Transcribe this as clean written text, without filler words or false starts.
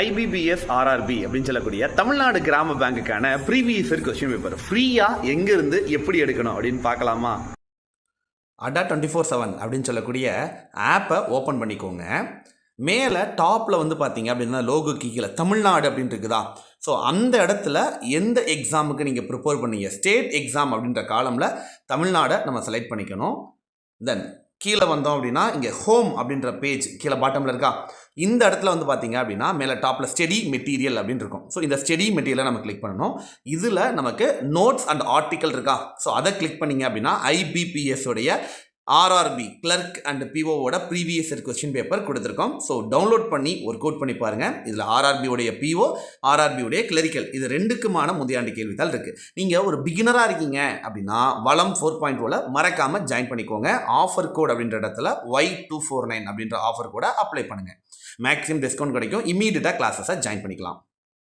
IBPS RRB அப்படின்னு சொல்லக்கூடிய தமிழ்நாடு கிராம பேங்குக்கான ப்ரீவியஸ் இயர் கொஸ்டின் பேப்பர் ஃப்ரீயாக எங்கேருந்து எப்படி எடுக்கணும் அப்படின்னு பார்க்கலாமா? அடா 24/7 அப்படின்னு சொல்லக்கூடிய ஆப்பை ஓப்பன் பண்ணிக்கோங்க. மேலே டாப்பில் வந்து பார்த்தீங்க அப்படின்னா லோகோ கீழே தமிழ்நாடு அப்படின்ட்டு இருக்குதா? ஸோ அந்த இடத்துல எந்த எக்ஸாமுக்கு நீங்கள் ப்ரிப்பேர் பண்ணீங்க, ஸ்டேட் எக்ஸாம் அப்படின்ற காலமில் தமிழ்நாடை நம்ம செலக்ட் பண்ணிக்கணும். தென் கீழே வந்தோம் அப்படின்னா இங்கே ஹோம் அப்படின்ற பேஜ் கீழே பாட்டமில் இருக்கா? இந்த இடத்துல வந்து பார்த்தீங்க அப்படின்னா மேலே டாப்பில் ஸ்டடி மெட்டீரியல் அப்படின்னு இருக்கும். ஸோ இந்த ஸ்டடி மெட்டீரியலை நம்ம கிளிக் பண்ணணும். இதில் நமக்கு நோட்ஸ் அண்ட் ஆர்டிக்கல் இருக்கா? ஸோ அதை கிளிக் பண்ணிங்க அப்படின்னா ஐபிபிஎஸ் உடைய ஆர்ஆர்பி கிளர்க் அண்ட் பிஓவோட ப்ரீவியஸ் இயர் கொஸ்டின் பேப்பர் கொடுத்துருக்கோம். ஸோ டவுன்லோட் பண்ணி ஒர்க் அவுட் பண்ணி பாருங்கள். இதில் ஆர்ஆர்பியோடைய பிஓ, ஆர்ஆர்பியோடைய கிளரிக்கல் இது ரெண்டுக்குமான முந்தையாண்டு கேள்வித்தாள் இருக்குது. நீங்கள் ஒரு பிகினராக இருக்கீங்க அப்படின்னா வளம் 4.0 மறக்காமல் ஜாயின் பண்ணிக்கோங்க. ஆஃபர் கோட் அப்படின்ற இடத்துல Y249 அப்படின்ற ஆஃபர் கோடை அப்ளை பண்ணுங்கள். மேக்ஸிமம் டிஸ்கவுண்ட் கிடைக்கும். இமீடியட்டாக கிளாஸஸை ஜாயின் பண்ணிக்கலாம்.